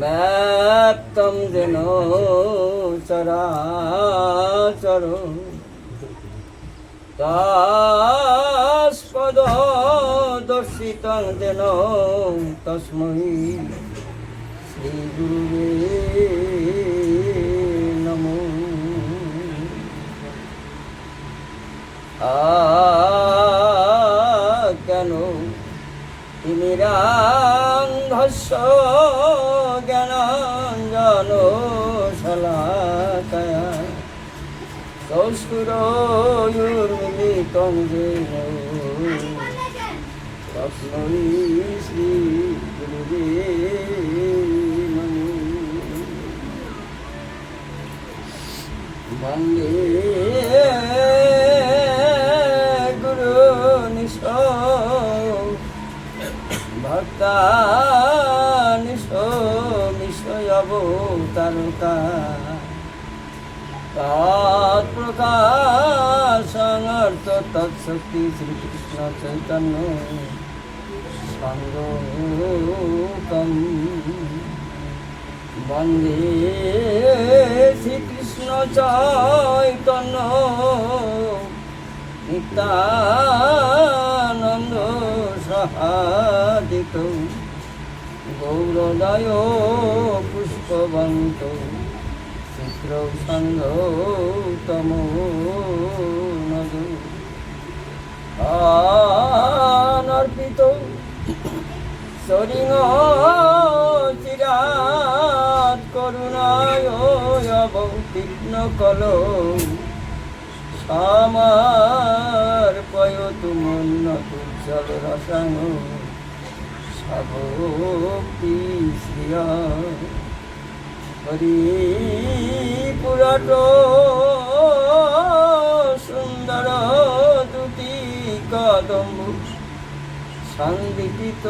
ব্যাপ্তম যেন চরাচর তস্পদ দর্শিতং যেন তস্मै শ্রী গুরুবে নমো। কেন তিমিরান্ধস্য জ্ঞানাঞ্জন শলাকায়া চক্ষুরোর্মিলিতং যেন তস্मै শ্রী গুরুবে নমো। বন্দে গুরুনিশো ভক্তানিশো মিশয়বতারকা তৎপ্রকাশাঙর্থ তৎশক্তি শ্রীকৃষ্ণ চৈতন্য সঙ্গোকম। বন্দে শ্রীকৃষ্ণ চৈতন্য নিত্যানন্দ সহাদিত গৌরদয় পুষ্পবন্ত চিত্রসন্ধৌতমো নদ অনর্পিত সরিং চিরাৎ করুণায় অবতীর্ণ কলো সমর্পয়তু মন্নতুজ্জ্বল রসাং সভক্তি শ্রিয়া হরি পুরাট সুন্দর দুটি কদম্ব সন্দীপিত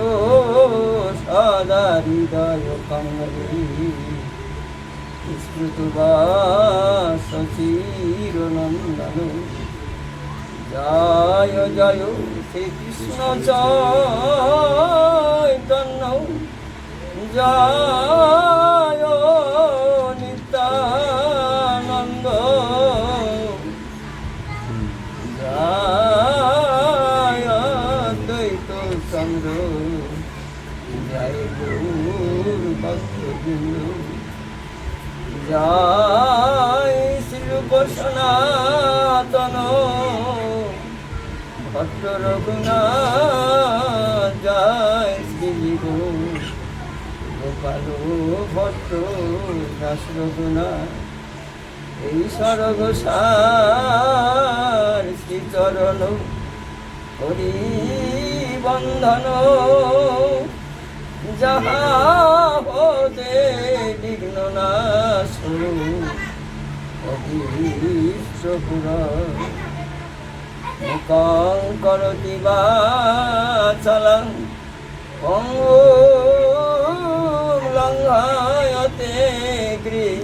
সদা হৃদয় কঙ্গলি স্মৃতবাস চিরনন্দন। জয় জয় শ্রীকৃষ্ণ চৈতন্য জয় নিত্যানন্দ জয় দ্বৈত চন্দ্র জয় গৌর ভক্তবৃন্দ জয় শ্রীরূপ সনাতন ভট্ট রঘুনাথ জয় শ্রী গোপাল ভট্ট দাস রঘুনাথ এই সর্বসার শ্রীচরণ হরি বন্ধন যাহা হতে বিঘ্ন নাশ অভীষ্ট পুরা মুখং করতি বাচালং পঙ্গুং লঙ্ঘয়তে গিরিং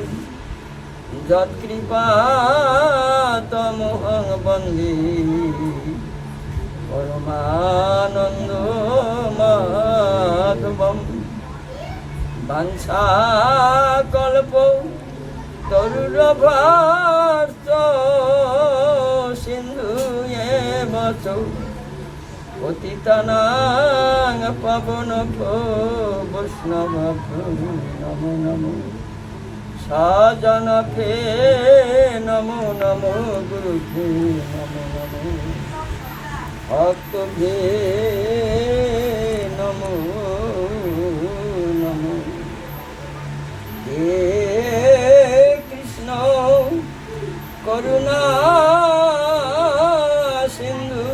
যৎকৃপাতমহং বন্দে পরমানন্দ মাধবম। বাঞ্ছাকল্প তরুরভার্য সিন্ধুয়েব চ পতিতানাং পাবনভ্যো বৈষ্ণবেভ্যো নমো নমো। সাজনভে নমো নমো গুরুভ্যো নমো নমো ভক্তভ্যে নমো নমো। হে কৃষ্ণ করুণা সিন্ধু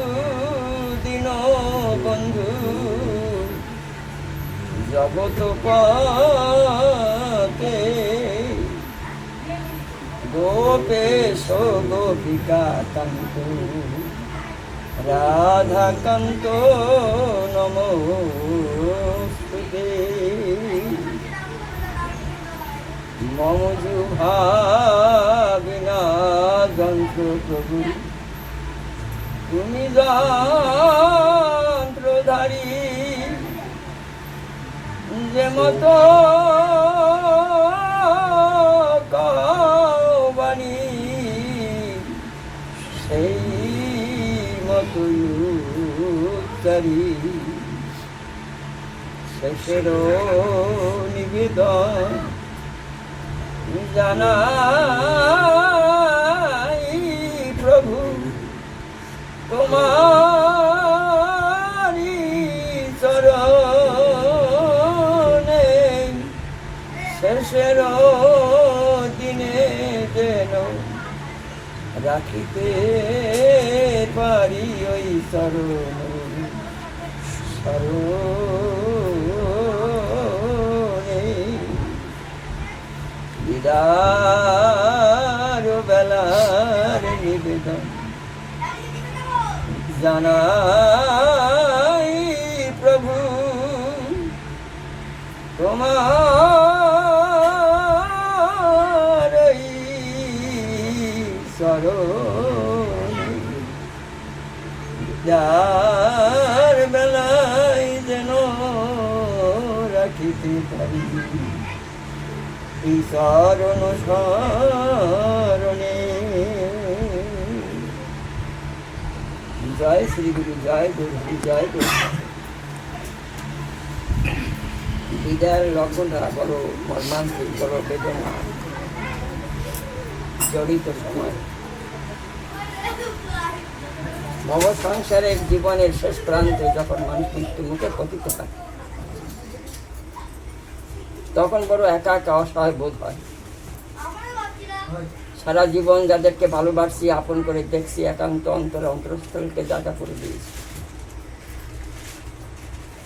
দীনবন্ধু জগৎপতে গোপেশ গোপিকা কান্ত রাধাকান্ত নমোস্তুতে। মম জিহ্বা যন্ত্র প্রভু তুমি যন্ত্রধারী যে মতো পারি শেষের নিবেদন জানাই প্রভু তোমারি চরণে শেষের দিনে যেন রাখিতে পারি ওই চরণে দিদার বেলার নিবেদন জানাই প্রভু তোমার এই চরণে যার বেলায় যেন রাখিতে পারি এই চরণ শরণে। জয় শ্রী গুরু, জয় গুরু, জয় গুরু। বিদায়ের লগ্নটা বড় মর্মান্তিক, বড় বেদনা জড়িত সময়। ভব সংসারের জীবনের শেষ প্রান্তে যখন মানুষ মৃত্যু মুখে পতিত হয়, তখন বড় একা একা অসহায় বোধ হয়। সারা জীবন যাদেরকে ভালোবাসি, আপন করে দেখছি, একান্ত অন্তরে অন্তরস্থলকে জায়গা করে দিয়েছি,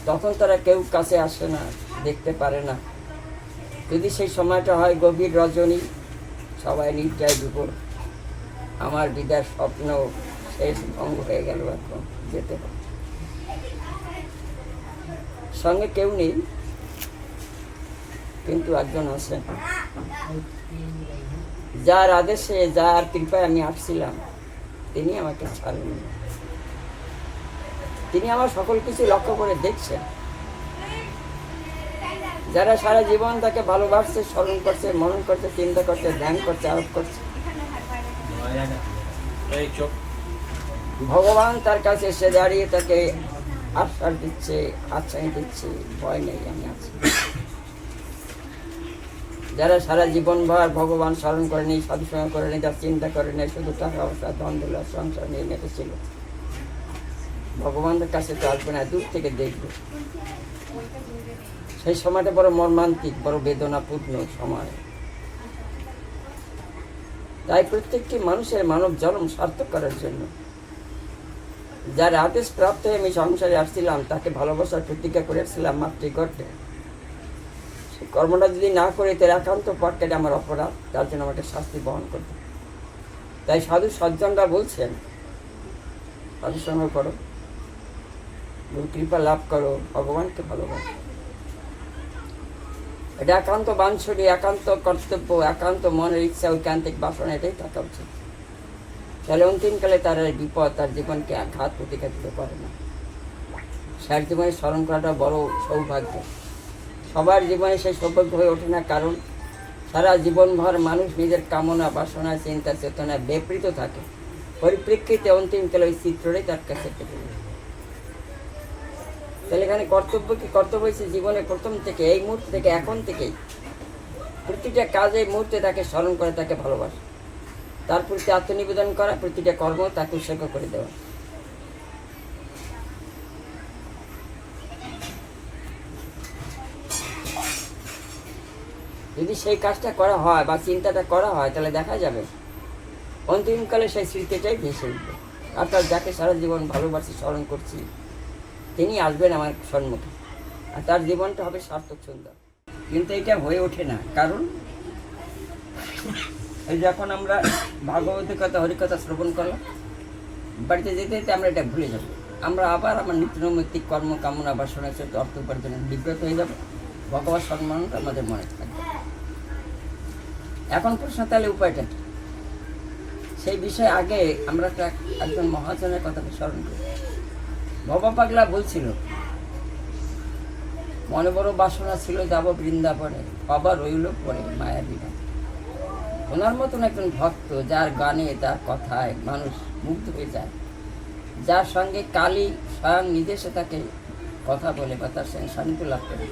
তখন তারা কেউ কাছে আসে না, দেখতে পারে না। যদি সেই সময়টা হয় গভীর রজনী, সবাই নির্জয় দুপুর, আমার বিদার স্বপ্ন শেষ ভঙ্গ হয়ে গেল, এখন যেতে হবে। সঙ্গে কেউ নেই, কিন্তু একজন আছেন, যার আদেশে, যার কৃপায় আমি আসছিলাম, তিনি আমাকে ছাড়েন। তিনি আমার সকল কিছু লক্ষ্য করে দেখছেন। যারা সারা জীবন তাকে ভালোবাসছে, স্মরণ করছে, মনন করছে, চিন্তা করছে, ধ্যান করছে, আরোপ করছে, ভগবান তার কাছে এসে দাঁড়িয়ে তাকে আশ্বাস দিচ্ছে, আশ্বাস দিচ্ছে, ভয় নেই, আমি আছি। যারা সারা জীবন ভর ভগবান স্মরণ করেনি, সাধুসঙ্গ করেনি, যার চিন্তা করেনি, শুধু টাকা পয়সা, দ্বন্দ্ব, সংসার নিয়ে মেতেছিল, ভগবানের কাছে তো আসবে না, দূর থেকে দেখবে। সেই সময়টা বড় মর্মান্তিক, বড় বেদনাপূর্ণ সময়। তাই প্রত্যেকটি মানুষের মানব জন্ম সার্থক করার জন্য যার আদেশ প্রাপ্ত হয়ে আমি সংসারে আসছিলাম, তাকে ভালোবাসার প্রতিজ্ঞা করেছিলাম মাতৃগর্ভে। সেই কর্মটা যদি না করে, তার একান্ত পক্ষে আমার অপরাধ, তার জন্য আমাকে শাস্তি বহন করতে। তাই সাধু সজ্জনরা বলছেন, সাধুসঙ্গ করো, গুরু কৃপা লাভ করো, ভগবানকে ভালোবাসো। এটা একান্ত বাঞ্ছনীয়, একান্ত কর্তব্য, একান্ত মনের ইচ্ছা, ঐকান্তিক বাসনা, এটাই থাকা উচিত। তাহলে অন্তিমকালে তার বিপদ, তার জীবনকে আঘাত প্রতিঘাত দিতে পারে না। সার জীবনে স্মরণ করাটা বড় সৌভাগ্য। সবার জীবনে সেই সৌভাগ্য হয়ে ওঠে না, কারণ সারা জীবনভর মানুষ নিজের কামনা, বাসনা, চিন্তা, চেতনায় ব্যাপৃত থাকে। পরিপ্রেক্ষিতে অন্তিমকালে ওই চিত্রটাই তার কাছে পেতে যায়। তাহলে এখানে কর্তব্য কি? কর্তব্য হয়েছে জীবনে প্রথম থেকে, এই মুহূর্ত থেকে, এখন থেকেই প্রতিটা কাজে, এই মুহূর্তে তাকে স্মরণ করে, তাকে ভালোবাসা, তার প্রতি আত্মনিবেদন করা, প্রতিটা কর্ম তাকে উৎসর্গ করে দেওয়া। যদি সেই কাজটা করা হয় বা চিন্তাটা করা হয়, তাহলে দেখা যাবে অন্তিমকালে সেই স্মৃতিটাই ভেসে উঠবে। অর্থাৎ যাকে সারা জীবন ভালোবাসি, স্মরণ করছি, তিনি আসবেন আমার সম্মুখে, আর তার জীবনটা হবে সার্থক, সুন্দর। কিন্তু এটা হয়ে ওঠে না, কারণ এই যখন আমরা ভাগবতের কথা, হরিকথা শ্রবণ করলাম, বাড়িতে যেতে যেতে আমরা এটা ভুলে যাব। আমরা আবার আমার নিত্যনৈমিত্তিক কর্ম, কামনা, বাসনা, অর্থ উপার্জনে বিব্রত হয়ে যাব। ভগবান সম্মানটা আমাদের মনে থাকবে। এখন প্রশ্ন, তাহলে উপায়টা কি? সেই বিষয়ে আগে আমরা একজন মহাজনের কথাকে স্মরণ করি। বাবা পাগলা বলছিল, মনে বড় বাসনা ছিল, যাব বৃন্দাবনে, বাবা রইল পরে মায়া বিনা। ওনার মতন একজন ভক্ত, যার গানে, তার কথায় মানুষ মুগ্ধ হয়ে যায়, যার সঙ্গে কালী স্বয়ং নিজে সে তাকে কথা বলে বা তার সঙ্গে সান্নিধ্য লাভ করে,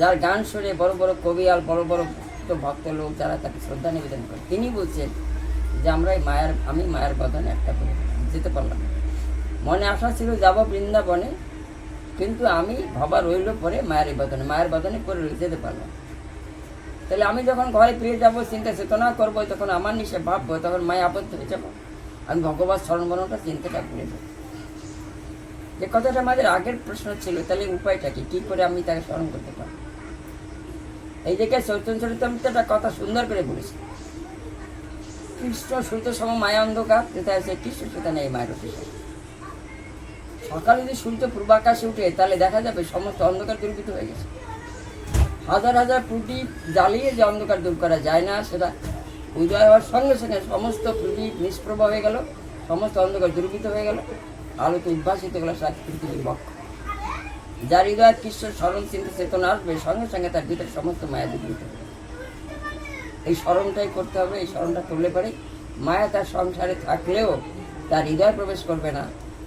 যার গান শুনে বড় বড় কবি আর বড় বড় ভক্ত লোক যারা তাকে শ্রদ্ধা নিবেদন করে, তিনি বলছেন যে আমি মায়ের বদনে একটা করে যেতে পারলাম। মনে আশা ছিল যাব বৃন্দাবনে, কিন্তু আমি ভাবা রইল পরে মায়ের বদনে করে যেতে পারলাম। তাহলে আমি যখন ঘরে ফিরে যাবো, চিন্তা চেতনা করবো, তখন আমার নিশে ভাববো, তখন মায়ে আবদ্ধ হয়ে যাবো, আমি ভগবান স্মরণবনটা চিন্তাটা ভুলে যাবো। যে কথাটা আমাদের আগের প্রশ্ন ছিল, তাহলে উপায়টা কি করে আমি তাকে স্মরণ করতে পারবো? এই জায়গায় চৈতন্য চরিতামৃতটা কথা সুন্দর করে বলেছে। কৃষ্ণ সূর্য সম মায়া অন্ধকার, যেটা আছে কৃষ্ণ সেটা নেই মায়ের অফিসে। সকালে যদি সূর্য পূর্বাকাশে উঠে, তাহলে দেখা যাবে সমস্ত অন্ধকার দূরীভূত হয়ে গেছে। হাজার হাজার প্রদীপ জ্বালিয়ে যে অন্ধকার দূর করা যায় না, সেটা উদয় হওয়ার সঙ্গে সঙ্গে সমস্ত প্রদীপ নিষ্প্রভ হয়ে গেল, সমস্ত অন্ধকার দূরীভূত হয়ে গেল, আলোতে উদ্ভাসিত গেল সারা পৃথিবীর বক্ষ। যার হৃদয় কৃষ্ণের স্মরণ চিন্তা চেতনা আসবে, সঙ্গে সঙ্গে তার ভিতরে সমস্ত মায়া দূরীভূত হবে। এই স্মরণটাই করতে হবে। এই স্মরণটা করলে পরে মায়া তার সংসারে থাকলেও তার হৃদয় প্রবেশ করবে না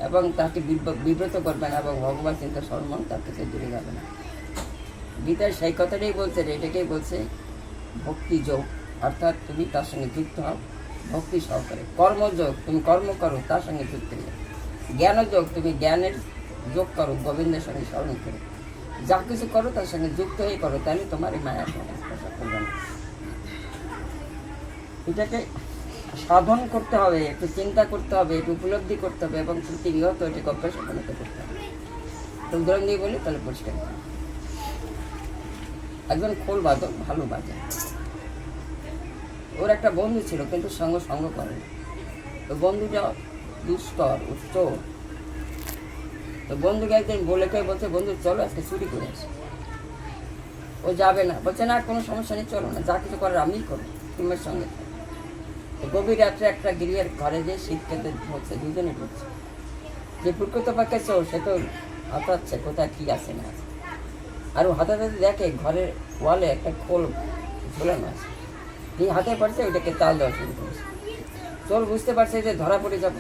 এবং তাকে বিব্রত করবে না, এবং ভগবান চিন্তা স্মরণ তার থেকে দূরে যাবে না। গীতায় সেই কথাটাই বলছে, এটাকেই বলছে ভক্তি যোগ, অর্থাৎ তুমি তার সঙ্গে যুক্ত হও ভক্তি সহকারে। কর্মযোগ, তুমি কর্ম করো তার সঙ্গে যুক্ত হয়ে। জ্ঞানযোগ, তুমি জ্ঞানের যোগ করো গোবিন্দের সঙ্গে স্মরণ করে। যা কিছু করো তার সঙ্গে যুক্ত হয়ে করো, তাহলে তোমার এই মায়া স্পর্শ করবে না। এটাকে সাধন করতে হবে, একটু চিন্তা করতে হবে, একটু উপলব্ধি করতে হবে, এবং প্রতিনিয়ত এটাকে অভ্যাস পরিণত করতে হবে। উদাহরণ দিয়ে বলি তাহলে পরিষ্কার। একজন খোল বাদক ভালো বাজে, ওর একটা বন্ধু ছিল, কিন্তু সঙ্গ করে। তো বন্ধুটা দুষ্কর উচ্চ। তো বন্ধুকে একদিন বলছে, বন্ধু চলো আজকে চুরি করে আসি। ও যাবে না, বলছে না কোনো সমস্যা নেই, চলো না, যা কিছু করার আমিই করবো, তোমার সঙ্গে। গভীর রাত্রে একটা গৃহের ঘরে যে শীত কেটে ঢুকছে, দুজনে ঢুকছে। যে প্রকৃত পক্ষে চোর, সে তো হাতাচ্ছে কোথায় কি আছে না আছে। আর ও হাতাতে দেখে ঘরের ওয়ালে একটা খোল ঝোলানো আছে, এই হাতে পড়ছে, ওইটাকে তাল দেওয়া শুরু করেছে। চোর বুঝতে পারছে যে ধরা পড়ে যাবে,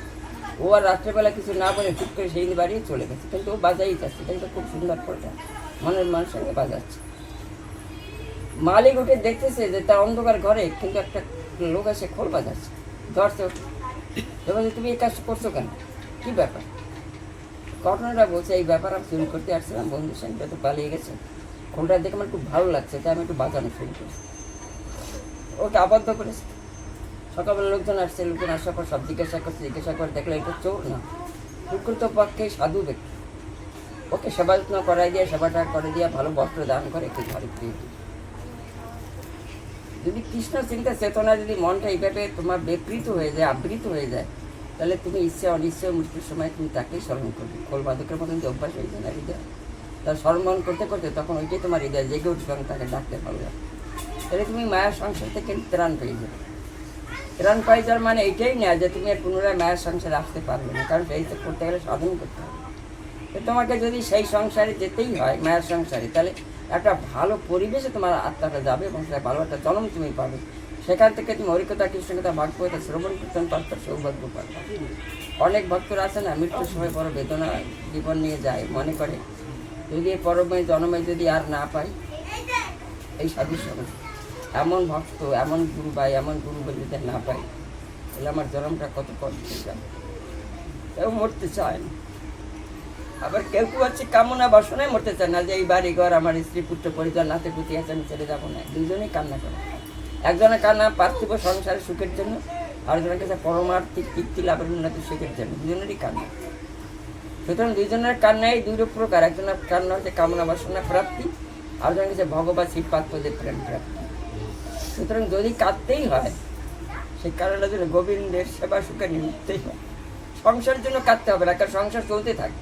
ও আর রাত্রেবেলা কিছু না বলে ঠিক করে সেই বাড়িয়ে চলে গেছে। কিন্তু ও বাজাই যাচ্ছে, কিন্তু খুব সুন্দর করে মনের সঙ্গে বাজাচ্ছে। মালিক উঠে দেখতেছে যে তার অন্ধকার ঘরে কিন্তু একটা লোক এসে খোল বাজাচ্ছে, ধরছে। এবার তুমি এই কাজ করছো কেন, কি ব্যাপার? ঘটনাটা বলছে, এই ব্যাপার আমি চুরি করতে আসছিলাম, বন্ধুর সঙ্গে তো পালিয়ে গেছে, খোলটা দেখে আমার খুব ভালো লাগছে, তাই আমি একটু বাজানো শুরু করেছি। ওকে আবদ্ধ করেছে। সকালবেলা লোকজন আসছে, লোকজন আসার পর সব জিজ্ঞাসা করে দেখলো এটা চোর না, প্রকৃত পক্ষে সাধু ব্যক্তি। ওকে সেবা যত্ন করাই দিয়ে, সেবাটা করে দিয়ে, ভালো বস্ত্র দান করে একটু ঘরে ফিরে দিই। যদি কৃষ্ণ চিন্তা চেতনা যদি মনটা এইভাবে তোমার বিকৃত হয়ে যায়, আবৃত হয়ে যায়, তাহলে তুমি ইচ্ছে অনিশ্চয় মৃত্যুর সময় তুমি তাকেই স্মরণ করবে। খোল বাদকের মতন যে অভ্যাস হয়ে যায় না হৃদয়, তার স্মরণ করতে করতে তখন ওইটাই তোমার হৃদয় জেগে উঠবে এবং তাকে ডাকতে পারবে। তাহলে তুমি মায়ের সংসার থেকে ত্রাণ পেয়ে যাবে। ত্রাণ পাই যাওয়ার মানে এইটাই না যে তুমি আর পুনরায় মায়ের সংসারে আসতে পারবে না, কারণ সেই করতে গেলে সাধন করতে হবে। তো তোমাকে যদি সেই সংসারে যেতেই হয়, মায়ের সংসারে, তাহলে একটা ভালো পরিবেশে তোমার আত্মাটা যাবে এবং সেটা ভালো একটা জন্ম তুমি পাবে। সেখান থেকে তুমি হরিকথা কৃষ্ণকথা ভাগবত শ্রবণ কীর্তন করতে সৌভাগ্য পাবে। অনেক ভক্তরা আছে না, মৃত্যুর সময় বড় বেদনা জীবন নিয়ে যায়, মনে করে যদি এই পরমে জন্মে যদি আর না পাই এই সাধুর সঙ্গে। এমন ভক্ত, এমন গুরু ভাই, এমন গুরু যদি না পাই, তাহলে আমার জন্মটা কত কষ্ট যাবে। কেউ মরতে চায় না, আবার কেউ আছে কামনা বাসনায় মরতে চায় না, যে এই বাড়ি ঘর, আমার স্ত্রী পুত্র পরিজন নাতে পুঁতি আছে, আমি ছেড়ে যাবো না। দুজনেই কান্না করে। একজনের কান্না পার্থিব সংসারের সুখের জন্য, আরেকজনের কাছে পরমার্থিক তৃপ্তি লাভের উন্নতি সুখের জন্য, দুজনেরই কান্না। সুতরাং দুজনের কান্নাই দুই প্রকার। একজনের কান্না হচ্ছে কামনা বাসনা প্রাপ্তি, আরেকজনের কাছে ভগবান শ্রীপাত্মদের প্রেম প্রাপ্তি। সুতরাং যদি কাঁদতেই হয়, সেই কারণের জন্য গোবিন্দের সেবা সুখে নিমিত্তেই হয়। সংসারের জন্য কাঁদতে হবে না, কারণ সংসার চলতে থাকে।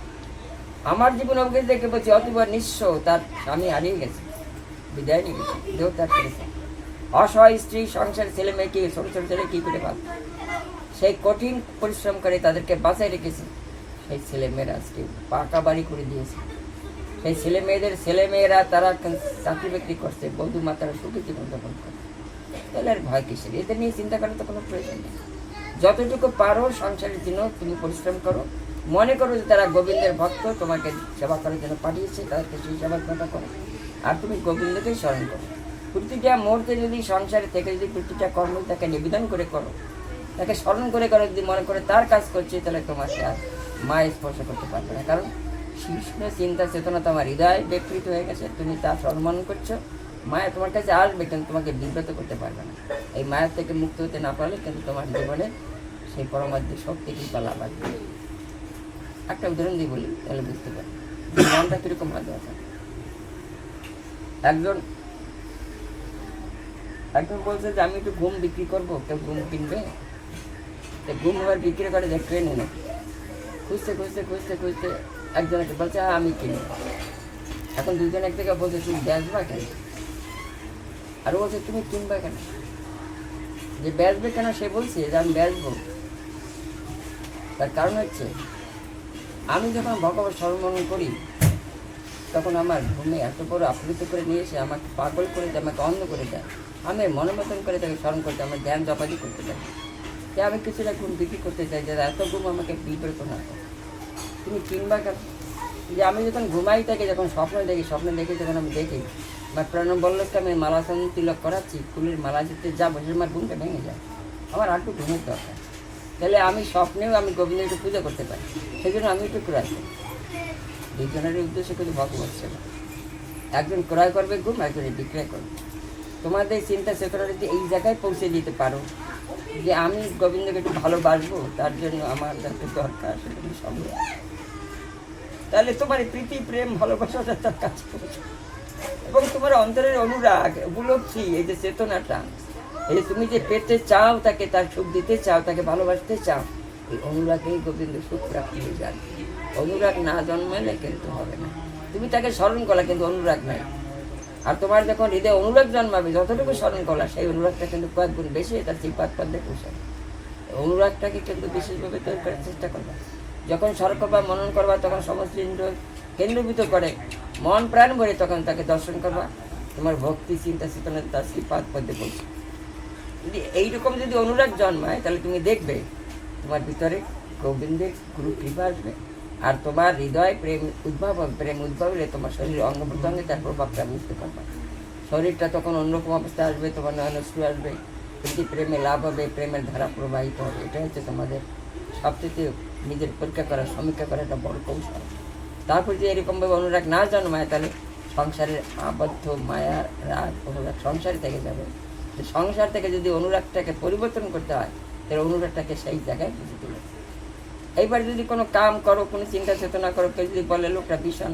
আমার জীবন অবগত দেখে বলছি, অতীব নিঃস্ব, তার স্বামী হারিয়ে গেছে, বিদায় নিয়ে গেছে, দেহ ত্যাগ করেছে। অসহায় স্ত্রী, সংসার, ছেলে মেয়েকে, ছোট ছোট ছেলে কী করে পাবে, সেই কঠিন পরিশ্রম করে তাদেরকে বাঁচায় রেখেছে। সেই ছেলে মেয়েরা আজকে পাকা বাড়ি করে দিয়েছে। সেই ছেলেমেয়েরা তারা চাকরি বাকরি করছে, বন্ধু মাতারা সুখী জীবন যাপন করে। তাহলে আর ভয় কিসের? এদের নিয়ে চিন্তা করার তো কোনো প্রয়োজন নেই। যতটুকু পারো সংসারের জন্য তুমি পরিশ্রম করো, মনে করো যে তারা গোবিন্দের ভক্ত, তোমাকে সেবা করার জন্য পাঠিয়েছে, তাদেরকে সেই সেবার কথা করো, আর তুমি গোবিন্দকেই স্মরণ করো। প্রতিটা মুহূর্তে যদি সংসারে থেকে যদি প্রতিটা কর্ম তাকে নিবেদন করে করো, তাকে স্মরণ করে করো, যদি মনে করে তার কাজ করছে, তাহলে তোমাকে আর মায়ের স্পর্শ করতে পারবে না। কারণ কৃষ্ণ চিন্তা চেতনা তোমার হৃদয় বিকৃত হয়ে গেছে, তুমি তার সম্মান করছো, মায়া তোমার কাছে আসবে কিন্তু তোমাকে বিব্রত করতে পারবে না। এই মায়ের থেকে মুক্ত হতে না পারলে কিন্তু তোমার জীবনে সেই পরমাত্ম শক্তি কিন্তু লাভ আসবে। একটা উদাহরণ দিয়ে বলি, তাহলে বুঝতে পারি মনটা কিরকম ভালো আছে। একজন বলছে যে আমি একটু ঘুম বিক্রি করবো, কেউ ঘুম কিনবে? ঘুম আবার বিক্রি করে যে ট্রেনে না, খুঁজতে খুঁজতে খুঁজতে খুঁজতে একজনকে বলছে আমি কিনবো। এখন দুজন এক থেকে বলছে তুমি বেচবা কেন, আর বলছে তুমি কিনবা কেন। যে বেচবে কেন সে বলছে যে আমি বেচবো, তার কারণ হচ্ছে আমি যখন ভগবান স্মরণ করি তখন আমার ঘুমে এত বড় আপ্লুত করে নিয়ে এসে আমাকে পাগল করে দেয়, আমাকে অন্ধ করে দেয়। আমি মনোমতন করে তাকে স্মরণ করতে, আমার ধ্যান জপাদি করতে চাই, যে আমি কিছুটা ঘুম বিক্রি করতে চাই, যে এত ঘুম আমাকে বিব্রত না করে। তুমি কিনবা কেন? যে আমি যখন ঘুমাই থাকি, যখন স্বপ্ন দেখি যখন আমি দেখি আমার প্রাণবল্লভকে আমি মালাসন তিলক করাচ্ছি, ফুলের মালা দিতে যাবো, সে আমার ঘুমটা ভেঙে যায়। আমার আর একটু ঘুমের দরকার, তাহলে আমি স্বপ্নেও আমি গোবিন্দের একটু পুজো করতে পারি, সেই জন্য আমি একটু ক্রয় করি। দুজনের উদ্দেশ্যে কিন্তু ভগবত সেবা। একজন ক্রয় করবে ঘুম, একজনে বিক্রয় করবে। তোমাদের চিন্তা চেতনা যদি এই জায়গায় পৌঁছে দিতে পারো যে আমি গোবিন্দকে একটু ভালোবাসবো, তার জন্য আমার যাতে দরকার সেটা সম্ভব, তাহলে তোমার প্রীতি প্রেম ভালোবাসাটা তার কাছে পৌঁছে, এবং তোমার অন্তরের অনুরাগ উপলব্ধি, এই যে চেতনাটা, এই যে তুমি যে পেতে চাও তাকে, তার সুখ দিতে চাও, তাকে ভালোবাসতে চাও, এই অনুরাগেই গোবিন্দ সুখ প্রাপ্তি হয়ে যাবে। অনুরাগ না জন্মালে কিন্তু হবে না। তুমি তাকে স্মরণ করলা কিন্তু অনুরাগ নাই, আর তোমার যখন হৃদয় অনুরাগ জন্মাবে, যতটুকু স্মরণ করলা সেই অনুরাগটা কিন্তু কয়েক গুণ বেশি তার চিপাত পদ্মে পৌঁছাবে। অনুরাগটাকে কিন্তু বিশেষভাবে তৈরি করার চেষ্টা করবা। যখন স্মরণ করবা, মনন করবা, তখন সমস্ত ইন্দ্রিয় কেন্দ্রীভূত করে মন প্রাণ ভরে তখন তাকে দর্শন করবা, তোমার ভক্তি চিন্তা চেতনা তার শ্রীপাদ পদ্মে পৌঁছে। যদি এইরকম যদি অনুরাগ জন্মায়, তাহলে তুমি দেখবে তোমার ভিতরে গোবিন্দের গুরু কৃপা আসবে, আর তোমার হৃদয় প্রেম উদ্ভব হলে তোমার শরীরের অঙ্গ প্রত্যঙ্গে তার প্রভাবটা বুঝতে পারবে। শরীরটা তখন অন্যরকম অবস্থা আসবে, তোমার নয়নশ্রু আসবে, কিন্তু প্রেমে লাভ হবে, প্রেমের ধারা প্রবাহিত হবে। এটা হচ্ছে তোমাদের সবচেয়ে নিজের পরীক্ষা করা, সমীক্ষা করা একটা বড় কৌশল। তারপর যে এরকমভাবে অনুরাগ না জন্মায়, তাহলে সংসারের আবদ্ধ মায়ার রাগ অনুরাগ সংসারে থেকে যাবে। সংসার থেকে যদি অনুরাগটাকে পরিবর্তন করতে হয়, তাহলে অনুরাগটাকে সেই জায়গায় বুঝে তুলে। এইবার যদি কোনো কাম করো, কোনো চিন্তা চেতনা করো, কেউ যদি বলে লোকটা ভীষণ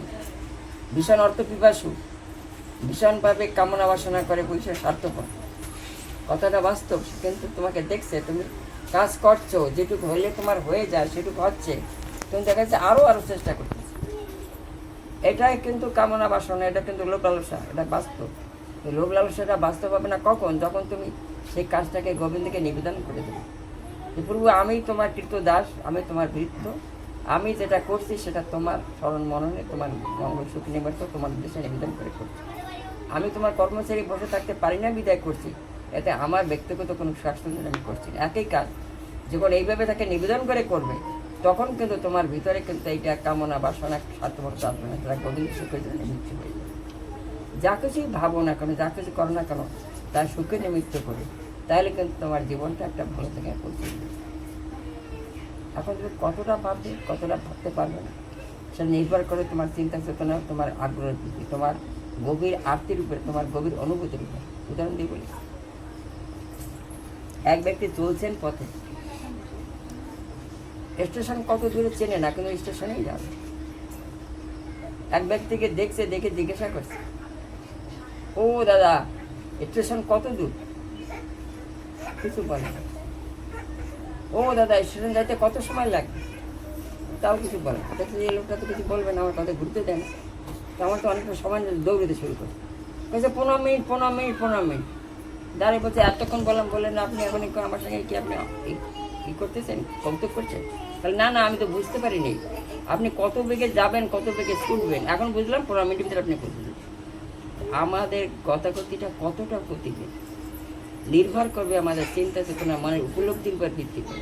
ভীষণ অর্থ পিপাসু, ভীষণভাবে কামনা বাসনা করে, পয়সার স্বার্থপর, কথাটা বাস্তব। কিন্তু তোমাকে দেখছে, তুমি কাজ করছো, যেটুকু হলে তোমার হয়ে যায় সেটুকু হচ্ছে, তুমি দেখা যাচ্ছে আরও চেষ্টা করতেছো। এটাই কিন্তু কামনা বাসনা, এটা কিন্তু লোক লালসা, এটা বাস্তব। লোক লালসাটা বাস্তব হবে না কখন? যখন তুমি সেই কাজটাকে গোবিন্দকে নিবেদন করে দেবে। প্রভু, আমি তোমার কৃত দাস, আমি তোমার বৃত্ত, আমি যেটা করছি সেটা তোমার স্মরণ মননে, তোমার মঙ্গল সুখ নিবার্ত, তোমার উদ্দেশ্যে নিবেদন করে করছি। আমি তোমার কর্মচারী বসে থাকতে পারি না, বিদায় করছি। এতে আমার ব্যক্তিগত কোনো স্বাস্থ্য আমি করছি না। একই কাজ যখন এইভাবে তাকে নিবেদন করে করবে, তখন কিন্তু তোমার ভিতরে কিন্তু এইটা কামনা বাসনা স্বার্থপরতা আসবে না, তারা গোবিন্দ সুখের জন্য নিমিত্ত হয়ে যাবে। যা কিছুই ভাবো না কেন, যা কিছু করো না কেন, তার সুখে নিমিত্ত করে, তাহলে কিন্তু তোমার জীবনটা একটা ভালো জায়গায় পৌঁছে যাবে। এখন তুমি কতটা ভাববে, কতটা ভাবতে পারবে না, সেটা নির্ভর করে তোমার চিন্তা চেতনা, তোমার আগ্রহের প্রতি, তোমার গভীর আর্তির উপরে, তোমার গভীর অনুভূতির উপরে। উদাহরণ দিয়ে বলি, এক ব্যক্তি চলছেন পথে, স্টেশন কত দূরে চেনে না, কিন্তু স্টেশনেই যাবে। এক ব্যক্তিকে দেখছে, দেখে জিজ্ঞাসা করছে, ও দাদা, স্টেশন কত দূর? কিছু বলে না। ও দাদা, স্টেশন যাইতে কত সময় লাগবে? তাও কিছু বলে না। দেখছি এই লোকটা তো কিছু বলবে না, আমার কথা ঘুরতে দেয় না। তো আমার তো অনেকটা সময় দৌড়তে শুরু করে, বলছে 15 মিনিট। দাঁড়িয়ে বলছে, এতক্ষণ বললাম, বললেন আপনি এখন আমার সঙ্গে কি আপনি ই করতেছেন, কৌতুক করছেন? তাহলে না, আমি তো বুঝতে পারিনি আপনি কত বেগে যাবেন, কত বেগে ছুটবেন। এখন বুঝলাম 15 মিনিটের ভিতরে আপনি করতেছেন। আমাদের গতাগতিটা কতটা গতিবে নির্ভর করবে আমাদের চিন্তা চেতনা, মনের উপলব্ধির উপর ভিত্তি করে।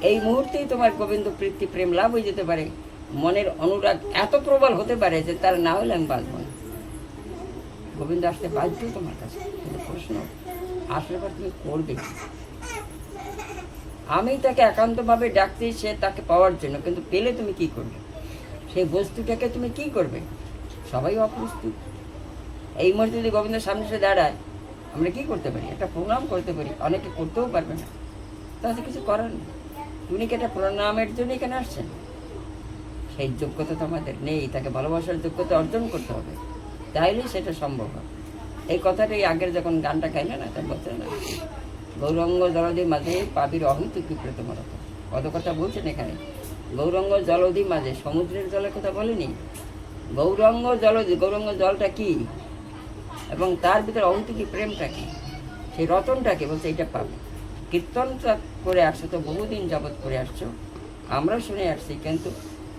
এই মুহূর্তেই তোমার গোবিন্দ প্রীতি প্রেম লাভ হয়ে যেতে পারে, মনের অনুরাগ এত প্রবল হতে পারে যে তার না হলে আমি বাঁচব না। গোবিন্দ আসতে বাধ্য তোমার কাছে, কিন্তু প্রশ্ন আসলে পর তুমি করবে কি? আমি তাকে একান্তভাবে ডাকতে, সে তাকে পাওয়ার জন্য, কিন্তু পেলে তুমি কি করবে? সেই বস্তুটাকে তুমি কি করবে? সবাই অপ্রস্তুত। এই মুহূর্তে যদি গোবিন্দের সামনে এসে দাঁড়ায়, আমরা কি করতে পারি? একটা প্রণাম করতে পারি, অনেকে করতেও পারবে না, তাতে কিছু করার নেই। তুমি কি একটা প্রণামের জন্য এখানে আসছেন? সেই যোগ্যতা তো আমাদের নেই, তাকে ভালোবাসার যোগ্যতা অর্জন করতে হবে, তাইলেই সেটা সম্ভব হয়। এই কথাটাই আগের যখন গানটা গাইলে না, তা বলছে না, গৌরঙ্গ জলধি মাঝে পাবির অহিত কি প্রতমরত, কত কথা বলছেন এখানে। গৌরঙ্গ জলধি মাঝে, সমুদ্রের জলের কথা বলেনি, গৌরঙ্গ জলধি, গৌরঙ্গ জলটা কি এবং তার ভিতরে অহিত কি প্রেমটা কি, সেই রতনটাকে বলছে এইটা পাবে। কীর্তনটা করে আসছো তো, বহুদিন যাবৎ করে আসছো, আমরা শুনে আসছি, কিন্তু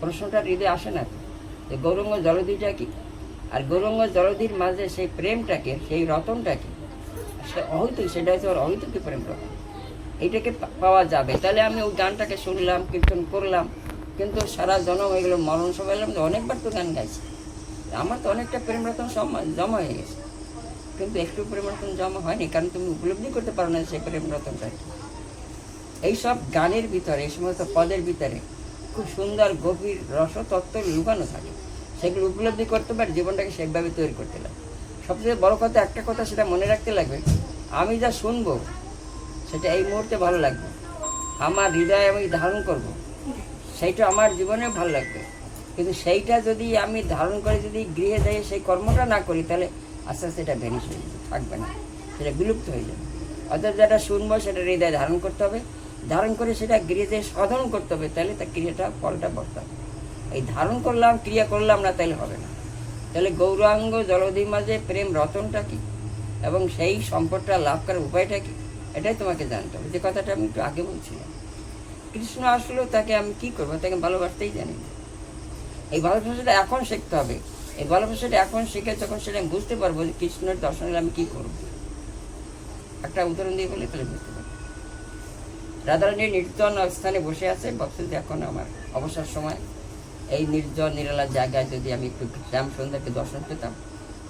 প্রশ্নটা হৃদয়ে আসে না তো, যে গৌরঙ্গ জলধিটা কি, আর গৌরঙ্গ জলধির মাঝে সেই প্রেমটাকে, সেই রতনটাকে, সে অহৈত, সেটা হচ্ছে ওর অহৈত কি প্রেম রতন, এইটাকে পাওয়া যাবে। তাহলে আমি ওই গানটাকে শুনলাম, কীর্তন করলাম, কিন্তু সারা জনম হয়ে গেলো, মরণ সবাই এলাম, অনেকবার তো গান গাইছি, আমার তো অনেকটা প্রেম রতন জমা হয়ে গেছে, কিন্তু একটু প্রেম রতন জমা হয়নি, কারণ তুমি উপলব্ধি করতে পারো না সেই প্রেম রতনটা। এইসব গানের ভিতরে, এই সমস্ত পদের ভিতরে খুব সুন্দর গভীর রসতত্ত্ব লুকানো থাকে, সেগুলো উপলব্ধি করতে পারে, জীবনটাকে সেভাবে তৈরি করতে লাগে। সবচেয়ে বড় কথা, একটা কথা সেটা মনে রাখতে লাগবে, আমি যা শুনবো সেটা এই মুহূর্তে ভালো লাগবে, আমার হৃদয়ে আমি ধারণ করব, সেইটা আমার জীবনেও ভালো লাগবে, কিন্তু সেইটা যদি আমি ধারণ করে যদি গৃহে যাই সেই কর্মটা না করি, তাহলে আস্তে আস্তে এটা ভ্যানিশ হয়ে যাবে, থাকবে না, সেটা বিলুপ্ত হয়ে যাবে। অর্থাৎ যেটা শুনবো সেটা হৃদয়ে ধারণ করতে হবে, ধারণ করে সেটা গৃহে সাধন করতে হবে, তাহলে তার ক্রিয়াটা ফলটা বর্তাবে। এই ধারণ করলাম, ক্রিয়া করলাম না, তাহলে হবে না। তাহলে গৌরাঙ্গ জলধির মাঝে প্রেম রতনটা কি এবং সেই সম্পদটা লাভ করার উপায়টা কি, এটাই তোমাকে জানতে হবে। যে কথাটা আমি একটু আগে বলছিলাম, কৃষ্ণ আসলেও তাকে আমি কি করবো, তাকে ভালোবাসতেই জানি না। এই ভালোবাসাটা এখন শিখতে হবে, এই ভালোবাসাটা এখন শিখে যখন সেটা আমি বুঝতে পারবো যে কৃষ্ণের দর্শনে আমি কি করবো। একটা উদাহরণ দিয়ে বলে তাহলে বুঝতে পারবো। রাধারানী নির্জন স্থানে বসে আছে, ভাবছে যে এখন আমার অবসর সময় এই নির্জন নিরালার জায়গায় যদি আমি একটু শ্যাম সুন্দরকে দর্শন পেতাম,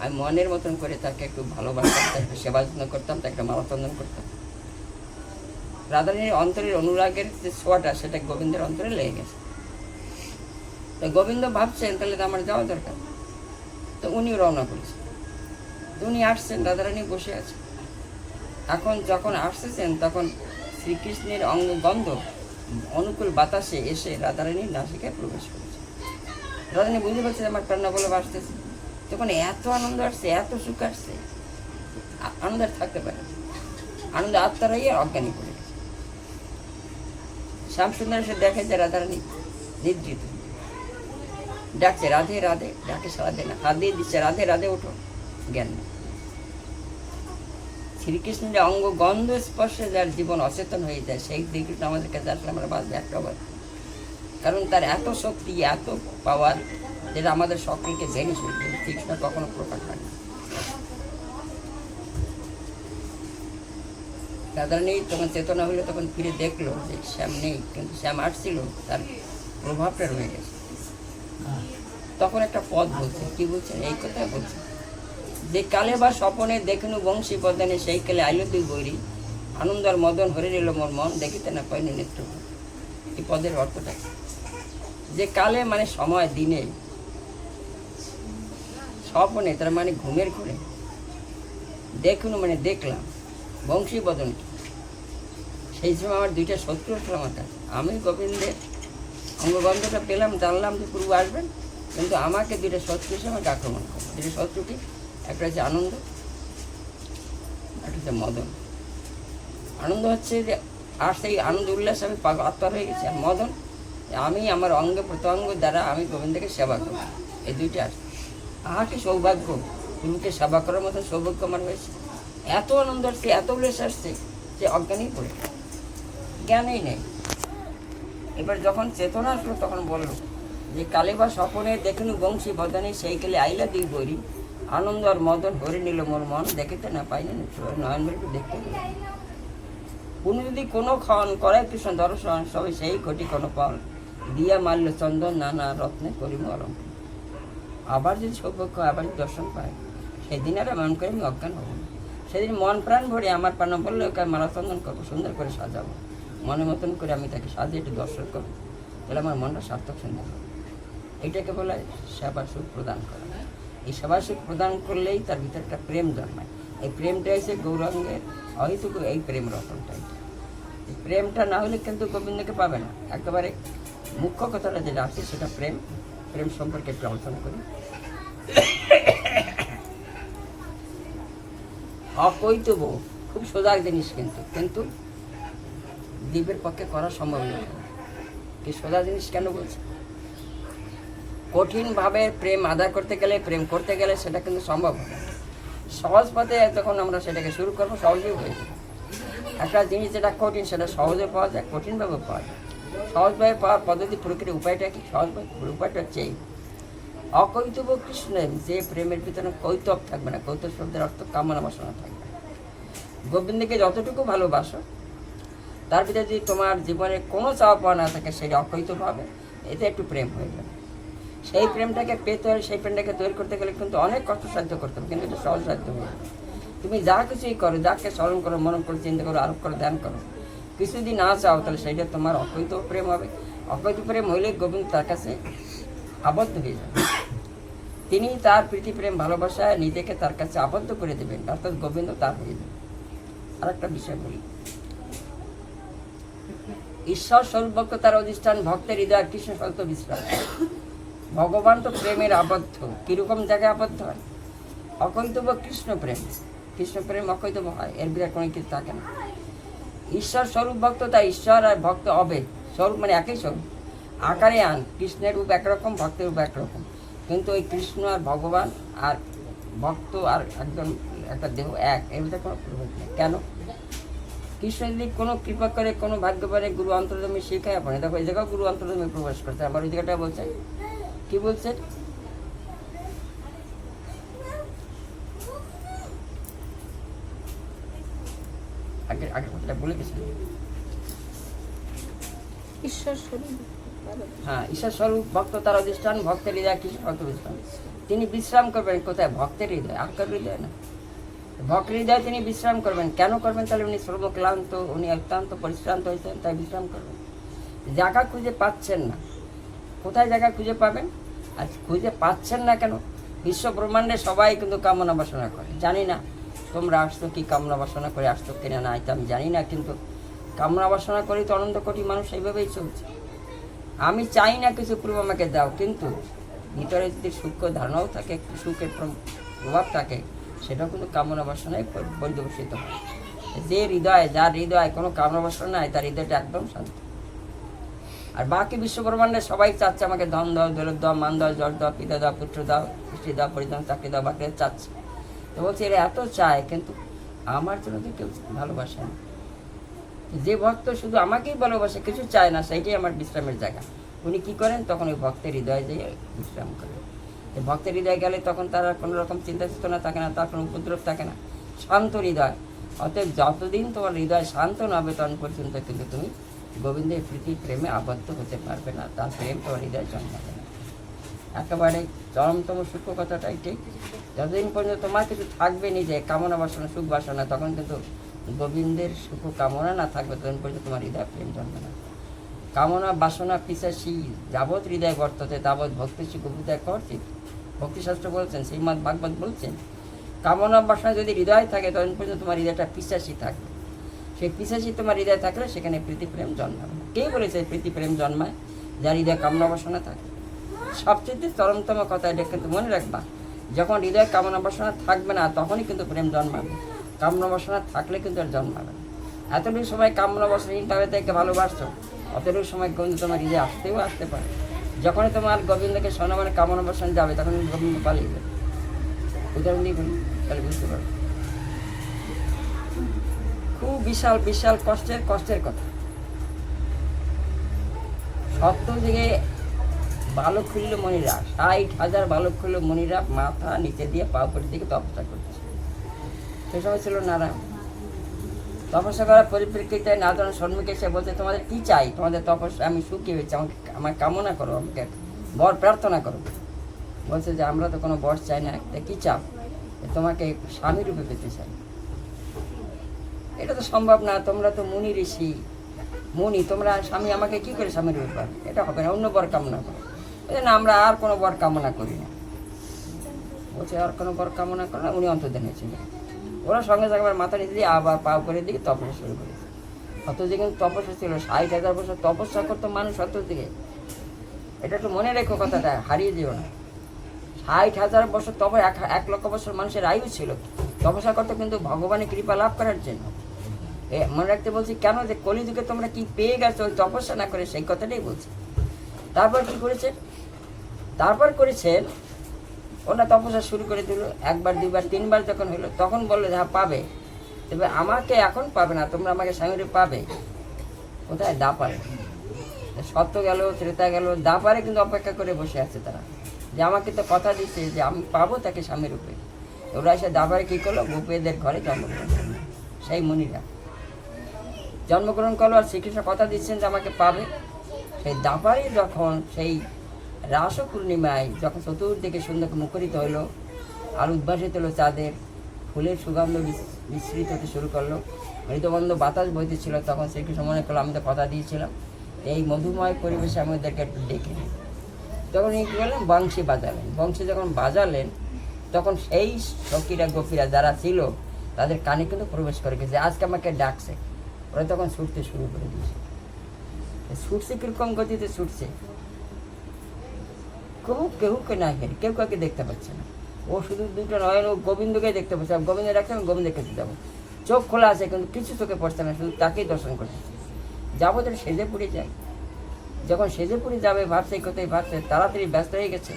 আমি মনের মতন করে তাকে একটু ভালোবাসতাম, তাকে সেবা যত্ন করতাম, তাকে একটা মালাচন্দন করতাম। রাধারানীর অন্তরের অনুরাগের যে ছোঁয়াটা, সেটা গোবিন্দের অন্তরে লেগে গেছে। তো গোবিন্দ ভাবছেন তাহলে তো আমার যাওয়া দরকার, তো উনিও রওনা করেছেন। তো উনি আসছেন, রাধারানী বসে আছে। এখন যখন আসতেছেন, তখন শ্রীকৃষ্ণের অঙ্গগন্ধ অনুকূল বাতাসে এসে রাধারানীর নাসিকায় প্রবেশ করেছে। রাধারানী বুঝতে পারছে আমার প্রাণনা বলে আসতেছে, তখন এত আনন্দ আসছে, এত সুখ আসছে, আনন্দ আর থাকতে পারে, আনন্দ আত্মারাই অজ্ঞানী করে গেছে। শ্যামসুন্দর এসে দেখে যে রাধারানী নিদ্রিত, ডাকছে রাধে রাধে, ডাকে সারা দেয় না, হাত দিয়ে দিচ্ছে রাধে রাধে, ওঠো, জ্ঞান নেই। শ্রীকৃষ্ণের অঙ্গ গন্ধ স্পর্শে যার জীবন অচেতন হয়ে যায়, সেই শ্রীকৃষ্ণ আমাদের কাছে আসলে আমরা বাঁচবে একটা বার, কারণ তার এত শক্তি, এত পাওয়ার, যেটা আমাদের সকলকে ভ্যানিশ হয়ে যায়, কৃষ্ণ কখনো প্রকাশ হয় না। রাধারানী তখন চেতনা হলো, তখন ফিরে দেখলো যে শ্যাম নেই, কিন্তু শ্যাম আসছিল, তার প্রভাবটা রয়ে গেছে। তখন একটা পদ বলছে, কি বলছেন, এই কথা বলছে যে কালে বা স্বপনে দেখনু বংশী পদানে, সেই কালে আইলো তুই বৈরি, আনন্দ আর মদন হরে নিল মোর মন, দেখিতে না পাইনি নেত্র। এই পদের অর্থটা যে কালে মানে সময়, দিনে, স্বপনে তার মানে ঘুমের ঘুরে, দেখনু মানে দেখলাম, বংশী বদন কি, সেই সময় আমার দুইটা শত্রু ছিল আমার কাছে। আমি গোবিন্দের অঙ্গগন্ধটা পেলাম, জানলাম যে পূর্ব আসবেন, কিন্তু আমাকে দুইটা শত্রু এসে আমাকে আক্রমণ করে। দুটো শত্রু কি, একটা হচ্ছে আনন্দ, একটা হচ্ছে মদন। আনন্দ হচ্ছে যে আর সেই আনন্দ উল্লাস আমি আত্মার হয়ে গেছি, আর মদন আমি আমার অঙ্গ প্রত্যঙ্গ দ্বারা আমি গোবিন্দকে সেবা করব। এই দুইটা আসছে। আহা কি সৌভাগ্য, গুরুকে সেবা করার মতো সৌভাগ্য আমার হয়েছে। এত আনন্দ আসছে, এত উল্লাস আসছে যে অজ্ঞানেই পড়ে, জ্ঞানেই নেই। এবার যখন চেতনা আসলো, তখন বলল যে কালে বা স্বপনে দেখনু বংশী বদনে, সেই কালে আইলা দুই বৈরি, আনন্দ আর মদন হরে নিল মোর মন, দেখিতে না পাইনি নয়ন বলে একটু দেখতে পেল। কোনো যদি কোনো খন করে কৃষ্ণ দর্শন সবাই সেই ঘটি কোনো ফল দিয়া মাল্য চন্দন নানা রত্নে করিম অলঙ্কার। আবার যদি সৌভাগ্য আবার দর্শন পায় সেদিন আর এমন করে আমি অজ্ঞান হব না। সেদিন মন প্রাণ ভরে আমার প্রাণ বললে ওকে মালা চন্দন করবো, সুন্দর করে সাজাবো, মনের মতন করে আমি তাকে সাজিয়ে একটু দর্শন করবো, তাহলে আমার মনটা সার্থক সুন্দর হবে। এটাকে বলে সেবা সুখ প্রদান করা। এই সেবা সুখ প্রদান করলেই তার ভিতরে একটা প্রেম জন্মায়। এই প্রেমটা এসে গৌরাঙ্গের অহেতুক এই প্রেম রতনটাই। এই প্রেমটা না হলে কিন্তু গোবিন্দকে পাবে না। একেবারে মুখ্য কথাটা যেটা আছে সেটা প্রেম। প্রেম সম্পর্কে একটু আলোচনা করি। অকৈতব খুব সোজা জিনিস, কিন্তু দ্বীপের পক্ষে করা সম্ভব নয়। কি সোজা জিনিস কেন বলছে? কঠিনভাবে প্রেম আদায় করতে গেলে, প্রেম করতে গেলে সেটা কিন্তু সম্ভব হবে। সহজ পথে যখন আমরা সেটাকে শুরু করবো সহজেই হয়ে যাবে। একটা জিনিস যেটা কঠিন সেটা সহজে পাওয়া যায়, কঠিনভাবে পাওয়া যায়। সহজভাবে পাওয়ার পদ্ধতি প্রক্রিয়া উপায়টা কি? সহজভাবে উপায়টা হচ্ছে এই অকৈতব কৃষ্ণের, যে প্রেমের ভিতরে কৈতব থাকবে না। কৈতব শব্দের অর্থ কামনা বাসনা থাকবে। গোবিন্দকে যতটুকু ভালোবাসো তার ভিতরে যদি তোমার জীবনে কোনো চাওয়া পাওয়া না থাকে সেটা অকৈতব হবে, এতে একটু প্রেম হয়ে যাবে। সেই প্রেমটাকে পেতে হলে, সেই প্রেমটাকে তৈরি করতে গেলে কিন্তু অনেক কষ্টসাধ্য করতে হবে, কিন্তু এটা সহজসাধ্য হয়ে যাবে। তুমি যা কিছুই করো, যাকে স্মরণ করো, মনন করো, চিন্তা করো, আরোপ করো, ধ্যান করো, কিছু যদি না চাও তাহলে সেইটা তোমার অকৈতব প্রেম হবে। অকৈতব প্রেম হইলে গোবিন্দ তার কাছে আবদ্ধ হয়ে যাবে। তিনি তার প্রীতি প্রেম ভালোবাসায় নিজেকে তার কাছে আবদ্ধ করে দেবেন, অর্থাৎ গোবিন্দ তার হয়ে যাবে। আর একটা বিষয় বলি, ঈশ্বর স্বরূপ তার অধিষ্ঠান, ভক্তের হৃদয় কৃষ্ণ সত্য বিশ্রাম। ভগবান তো প্রেমের আবদ্ধ। কিরকম জায়গায় আবদ্ধ হয়? অকৈতব কৃষ্ণ প্রেম। কৃষ্ণ প্রেম অকৈতব হয়, এর ভিতরে কোনো কিছু থাকে না। ঈশ্বর স্বরূপ ভক্ত, তাই ঈশ্বর আর ভক্ত অভেদ। স্বরূপ মানে একই স্বরূপ, আকারে আন। কৃষ্ণের রূপ একরকম, ভক্তের রূপ একরকম, কিন্তু ওই কৃষ্ণ আর ভগবান আর ভক্ত আর একজন একটা দেহ এক, এর ভিতরে কোনো প্রভেদ নেই। কেন? কৃষ্ণ যদি কোনো কৃপা করে, কোনো ভাগ্য পারে, গুরু অন্তর্জমে শিখায় আপনি। দেখো এই জায়গায় গুরু অন্তর্জমে প্রবেশ করছে। আবার ওই জায়গাটা বলছে কি বলছে? আগে আগে কথাটা বলে গেছিল। ঈশ্বর স্বরূপ, হ্যাঁ, ঈশ্বর স্বরূপ ভক্ত তার অধিষ্ঠান, ভক্তের হৃদয় কৃষ্ণ ভক্ত বিশ্রাম। তিনি বিশ্রাম করবেন কোথায়? ভক্তের হৃদয়, আকার হৃদয় না। ভক্তের হৃদয় তিনি বিশ্রাম করবেন। কেন করবেন? তাহলে উনি শ্রমক্লান্ত, উনি অত্যন্ত পরিশ্রান্ত হয়েছেন, তাই বিশ্রাম করবেন। জায়গা খুঁজে পাচ্ছেন না। কোথায় জায়গা খুঁজে পাবেন? আর খুঁজে পাচ্ছেন না কেন? বিশ্ব ব্রহ্মাণ্ডে সবাই কিন্তু কামনা বাসনা করে। জানি না তোমরা আসতো কি কামনা বাসনা করে আসতো কিনা, না এটা আমি জানি না, কিন্তু কামনা বাসনা করি তো অনন্ত কোটি মানুষ এইভাবেই চলছে। আমি চাই না কিছু পূর্ব আমাকে দাও, কিন্তু ভিতরে যদি সূক্ষ্ম ধারণাও থাকে, একটু সুখের প্রভাব থাকে, সেটাও কিন্তু কামনা বাসনায় পর্যবেসিত হয়। যে হৃদয়, যার হৃদয় কোনো কামনা বাসনা নাই, তার হৃদয়টা একদম শান্ত। আর বাকি বিশ্বব্রহ্মাণ্ডে সবাই চাচ্ছে আমাকে ধন দাও, দৌলত দাও, মান দাও, জ্বর দাও, পিতা দাও, পুত্র দাও, পুষ্টি দাও, পরিধান, চাকরি দাও, বাকি চাচ্ছে। তো বলছে এরা এত চায়, কিন্তু আমার জন্য তো কেউ ভালোবাসে না। যে ভক্ত শুধু আমাকেই ভালোবাসে, কিছু চায় না, সেইটাই আমার বিশ্রামের জায়গা। উনি কী করেন? তখন ওই ভক্তের হৃদয়ে যেয়ে বিশ্রাম করেন। ভক্তের হৃদয়ে গেলে তখন তার আর কোনো রকম চিন্তা চেতনা থাকে না, তার কোনো উপদ্রব থাকে না, শান্ত হৃদয়। অতএব যতদিন তোমার হৃদয় শান্ত না হবে তখন পর্যন্ত কিন্তু তুমি গোবিন্দের প্রীতি প্রেমে আবদ্ধ হতে পারবে না, তার প্রেম তোমার হৃদয় জন্মাবে না। একেবারে চরমতম সূক্ষ্ম কথাটা এটাই। যতদিন পর্যন্ত তোমার কিছু থাকবে নিজে কামনা বাসনা, সুখ বাসনা, তখন কিন্তু গোবিন্দের সুখ কামনা না থাকবে, তখন পর্যন্ত তোমার হৃদয় প্রেম জন্মে না। কামনা বাসনা পিশাচি যাবৎ হৃদয় বর্ততে তাবৎ ভক্তি গোবিন্দায় করছে। ভক্তিশাস্ত্র বলছেন, শ্রীমদ্ ভাগবত বলছেন, কামনা বাসনা যদি হৃদয় থাকে তখন পর্যন্ত তোমার হৃদয়টা পিশাচি থাকবে। সেই পিশাচি তোমার হৃদয় থাকলে সেখানে প্রীতি প্রেম জন্মাবে। কে বলেছে প্রীতি প্রেম জন্মায়? যার হৃদয় কামনা বাসনা থাকে। সবচেয়ে চরমতম কথা এটা কিন্তু মনে রাখবা, যখন হৃদয় কামনা বাসনা থাকবে না তখনই কিন্তু প্রেম জন্মাবে। কামনা বাসনা থাকলে কিন্তু আর জন্মাবে না। এতটুকু সময় কামনা বাসনাহীনভাবে থেকে ভালোবাসছো, অতটুকু সময় কিন্তু তোমার হৃদয় আসতেও আসতে পারে। যখনই তোমার গোবিন্দকে সনমানে কামনা বাসনা যাবে, তখন গোবিন্দ পালিয়ে যাবে। উদাহরণ দিয়ে বলি, তাহলে বুঝতে পারবে। খুব বিশাল বিশাল কষ্টের কথা। সত্য দিকে বালক খুলল মণিরা, 60,000 বালক খুলল মণিরা, মাথা নিচে দিয়ে পা উপরের দিকে তপস্যা করছে। সে সময় ছিল নারায়ণ। তপস্যা করার পরিপ্রেক্ষিতে নারদের সম্মুখে এসে বলছে, তোমাদের কি চাই? তোমাদের তপস্যা আমি সুখী হয়েছি, আমাকে আমার কামনা করো, আমাকে বর প্রার্থনা করো। বলছে যে আমরা তো কোনো বর চাই না, কী চাও? তোমাকে স্বামী রূপে পেতে চাই। এটা তো সম্ভব না, তোমরা তো মুনি ঋষি, মুনি, তোমরা স্বামী আমাকে কী করে স্বামী রূপে পাবে? এটা হবে না, অন্য বর কামনা করো। না, আমরা আর কোনো বর কামনা করি না। বলছে আর কোনো বর কামনা করে না। উনি অন্তর্ধান হয়েছিলেন। ওরা সঙ্গে সঙ্গে আবার মাথা নিচে দিয়ে আবার পা করে দিকে তপস্যা শুরু করেছে। অত যে কিন্তু তপস্যা ছিল, 60,000 বছর তপস্যা করতো মানুষ অত দিকে। এটা একটু মনে রেখো, কথাটা হারিয়ে দিও না। 60,000 বছর তবে 1,00,000 বছর মানুষের আয়ু ছিল তপস্যা করতো, কিন্তু ভগবানের কৃপা লাভ করার জন্য। মনে রাখতে বলছি কেন, যে কলিযুগে তোমরা কি পেয়ে গেছো ওই তপস্যা না করে, সেই কথাটাই বলছি। তারপর কি করেছে? তারপর করেছেন ওরা তপস্যা শুরু করে দিল। 1 বার 2 বার 3 বার যখন হলো, তখন বললো হ্যাঁ পাবে, তবে আমাকে এখন পাবে না, তোমরা আমাকে স্বামীরে পাবে কোথায়? দাপারে। সত্য গেল, ত্রেতা গেল, দাপারে কিন্তু অপেক্ষা করে বসে আছে তারা, যে আমাকে তো কথা দিচ্ছে যে আমি পাবো তাকে স্বামী রূপে। ওরা এসে দাপারে কী করলো? গোপীদের ঘরে জন্মগ্রহণ করলো। সেই মুনিরা জন্মগ্রহণ করলো, আর শ্রীকৃষ্ণ কথা দিচ্ছেন যে আমাকে পাবে। সেই দাপারে যখন সেই রাস পূর্ণিমায় যখন চতুর্দিকে সুন্দর মুখরিত হইল, আর উদ্ভাসিত হলো চাঁদের, ফুলের সুগন্ধ মিশ্রিত হতে শুরু করলো, মৃদুমন্দ বাতাস বইতেছিল, তখন শ্রীকৃষ্ণ মনে করলো আমি তো কথা দিয়েছিলাম, এই মধুময় পরিবেশে আমাদেরকে একটু ডেকে নিই। তখন এই কী করলেন? বংশী বাজালেন। বংশী যখন বাজালেন, তখন সেই সখীরা গোপীরা যারা ছিল তাদের কানে কিন্তু প্রবেশ করে গেছে, আজকে আমাকে ডাকছে। ওরা তখন ছুটতে শুরু করে দিয়েছে। ছুটছে কীরকম গতিতে ছুটছে, কেউকে না ঘেরে, কেউ কাউকে দেখতে পাচ্ছে না। ও শুধু দুটো নয়ন, ও গোবিন্দকে দেখতে পাচ্ছে। গোবিন্দ রাখছে, আমি গোবিন্দের কাছে যাবো। চোখ খোলা আছে কিন্তু কিছু চোখে পড়ছে না, শুধু তাকেই দর্শন করতেছে। যাবো তো সেজে পুড়ে যায়। যখন সেজে পুড়ে যাবে ভাবছে, কোথায় ভাবছে, তাড়াতাড়ি ব্যস্ত হয়ে গেছে,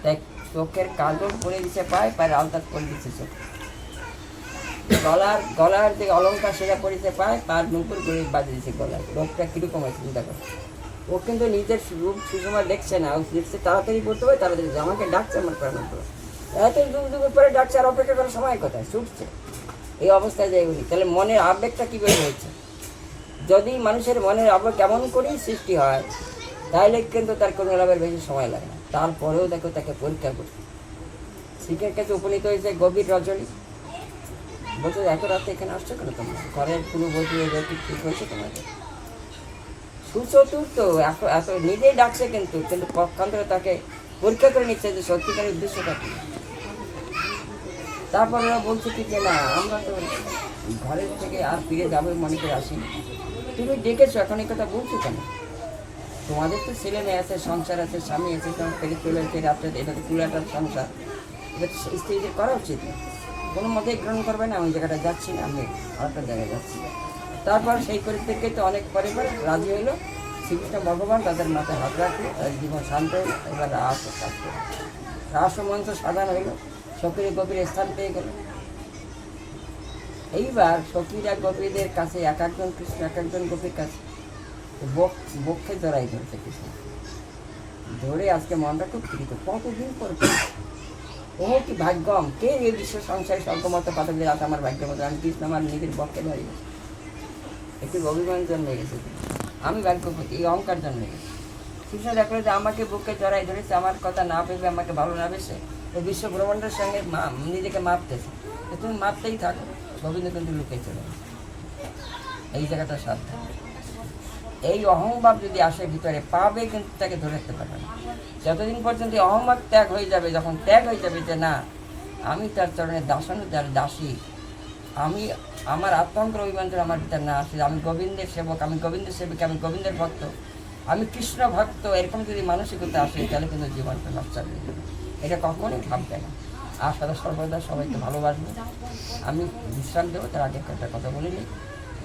তাই চোখের কাজল পরে দিচ্ছে, পায়ের আলতা করে দিচ্ছে চোখ, গলার যে অলঙ্কার সেটা পরিছে পায়, পায়ের নুপুর করে বাজিয়ে দিচ্ছে গলায়। লোকটা কীরকম হয়েছে চিন্তা করে। ও কিন্তু নিজের রূপ সুষমা দেখছে না, ও দেখছে তাড়াতাড়ি পড়তে হবে, তাড়াতাড়ি আমাকে ডাকছে আমার প্রাণের পর, এত যুগ পরে ডাকছে, আর অপেক্ষা করার সময় কোথায়? ছুটছে। এই অবস্থায় যাই বলি, তাহলে মনের আবেগটা কীভাবে হয়েছে? যদি মানুষের মনের আবেগ কেমন করেই সৃষ্টি হয়, তাহলে কিন্তু তার কোনো লাভের বেশি সময় লাগে না। তারপরেও দেখো তাকে পরীক্ষা করছে। শিখের কাছে উপনীত হয়েছে গভীর রজনী। বলছো এত রাতে এখানে আসছো কেন? তোমরা ঘরের কোনো বলতে ঠিক হয়েছে তোমাদের? সুচতুর্থ এত নিজেই ডাকছে, কিন্তু পক্ষান্তরে তাকে পরীক্ষা করে নিচ্ছে যে সত্যিকারের উদ্দেশ্যটা কী। তারপর ওরা বলছে কি যে না, আমরা তো ঘরের থেকে আর ফিরে যাবে মনে করে আসিনি। তুমি ডেকেছো, এখন এই কথা বলছো কেন? তোমাদের তো ছেলে মেয়ে আছে, সংসার আছে, স্বামী আছে, তোমার পেলে চলেছে রাত্রে, এটা তো কুলাটার সংসার, এটা তো স্ত্রীদের করা উচিত না। কোনো মতেই গ্রহণ করবে না, আমি জায়গাটা যাচ্ছি না, আমি আরেকটা জায়গায় যাচ্ছি। তারপর সেই পরিপ্রেক্ষিতে অনেক পরিবার রাজি হইলো। শ্রীকৃষ্ণ ভগবান তাদের মাথায় হাত রাখলো, তাদের জীবন শান্ত হইল। এবার রাস মঞ্চ সাধারণ হইল, সখীর গভীর স্থান পেয়ে গেল। এইবার সখীরা গোপীদের কাছে, এক একজন কৃষ্ণ এক একজন গোপীর কাছে বক্ষে জড়াই ধরেছে কৃষ্ণ, ধরে আজকে মনটা খুব কৃত, কতদিন পর ও কি ভাগ্যম, কে এই বিশ্ব সংসারে স্বর্গমত পাঠকদের রাত আমার ভাগ্যের মতো, আমি কৃষ্ণ আমার নিজের বক্ষে ধরে গেছি। একটু অভিমান জন্মে গেছে, আমি ভাগ্যপতি, এই অহংকার জন্মে গেছে। কৃষ্ণ দেখলো যে আমাকে বুকে জড়াই ধরেছে, আমার কথা না ভেবে, আমাকে ভালো না বেসে ও বিশ্ব ব্রহ্মাণ্ডের সঙ্গে নিজেকে মাপতেছে। তুমি মাপতেই থাকো। গোবিন্দ কিন্তু লুকে চলে গেছে। এই জায়গাটা সাবধান। এই অহংভাব যদি আসে ভিতরে, পাবে কিন্তু তাকে ধরে রাখতে পারবে না। যতদিন পর্যন্ত অহংভাব ত্যাগ হয়ে যাবে, যখন ত্যাগ হয়ে যাবে যে না আমি তার চরণের দাসী, আমি আমার আত্মন্তর অভিমান্তর আমার ভিতরে না আসে, আমি গোবিন্দের সেবক, আমি গোবিন্দের সেবক, আমি গোবিন্দের ভক্ত, আমি কৃষ্ণ ভক্ত, এরকম যদি মানসিকতা আসে, তাহলে কিন্তু জীবনটা নষ্ট হয়ে যাবে। এটা কখনোই ভাববে না। আর সর্বদা সবাইকে ভালোবাসবে। আমি বিশ্রাম দেবো, তার আগে একটা কথা বলিনি।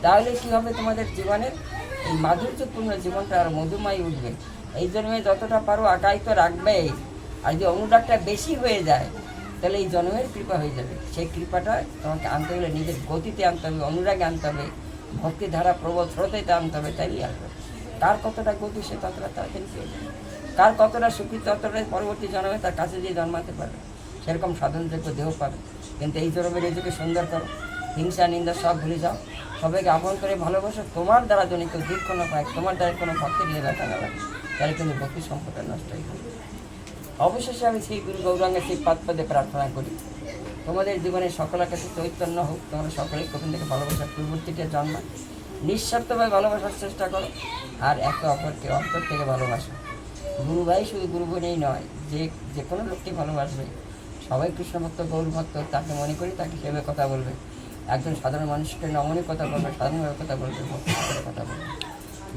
তাহলে কী হবে, তোমাদের জীবনের এই মাধুর্যপূর্ণ জীবনটা আর মধুময় উঠবে। এই জন্মে যতটা পারো আগাই তো রাখবেই, আর যদি অনুরাগটা বেশি হয়ে যায় তাহলে এই জন্মের কৃপা হয়ে যাবে। সেই কৃপাটা তোমাকে আনতে হলে নিজের গতিতে আনতে হবে, অনুরাগে আনতে হবে, ভক্তিধারা প্রবল স্রোতেতে আনতে হবে, তাইলেই আসবে। কার কতটা গতি সে ততটা তাড়াতাড়ি পেয়ে যাবে, কার কতটা সুখী ততটাই পরবর্তী জন্মে তার কাছে দিয়ে জন্মাতে পারবে, সেরকম সাধনযোগ্য দেহ পাবে। কিন্তু এই জন্মের নিজেকে সুন্দর করো, হিংসা নিন্দা সব ভুলে যাও, সবাইকে আপন করে ভালোবাসো। তোমার দ্বারা যদি কেউ দুঃখ না পায়, তোমার দ্বারা কোনো ভক্তের দিয়ে ব্যথা না লাগে, তাহলে কিন্তু ভক্তি সম্পর্কটা নষ্ট হয়ে যাবে। অবশেষে আমি সেই গুরু গৌরাঙ্গের সেই পাদপদে প্রার্থনা করি, তোমাদের জীবনে সকলের কাছে চৈতন্য হোক, তোমরা সকলেই কখন থেকে ভালোবাসার পূর্ববর্তীতে জন্মায়, নিঃস্বার্থভাবে ভালোবাসার চেষ্টা করো, আর একে অপরকে অন্তর থেকে ভালোবাসো। গুরু ভাই শুধু গুরু বোনেই নয়, যে কোনো লোককে ভালোবাসবে, সবাই কৃষ্ণভক্ত গৌরভক্ত, তাকে মনে করি তাকে সেভাবে কথা বলবে। একজন সাধারণ মানুষকে নমনে কথা বলবে, সাধারণভাবে কথা বলবে, ভক্তি করে কথা বলবে।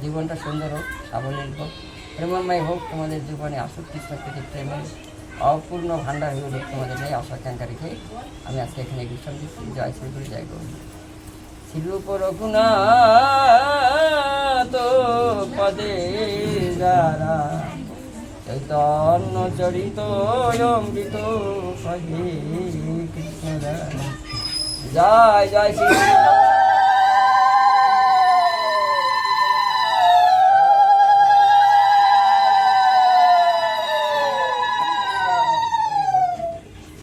জীবনটা সুন্দর হোক, সাবলীল হোক, প্রেমময় হোক, তোমাদের জীবনে আসুক কৃষ্ণপ্রীতি প্রেমের অপূর্ণ ভাণ্ডার হয়ে উঠুক। তোমাদের এই আশাকাঙ্ক্ষা রেখে আমি আজকে এখানে বিশ্রাম দিচ্ছি। জয় শ্রী গুরু, জয় গৌর। শ্রীরূপ রঘুনাথ পদে যারা, চৈতন্য চরিত অমৃত কহে কৃষ্ণ। জয় জয় শ্রী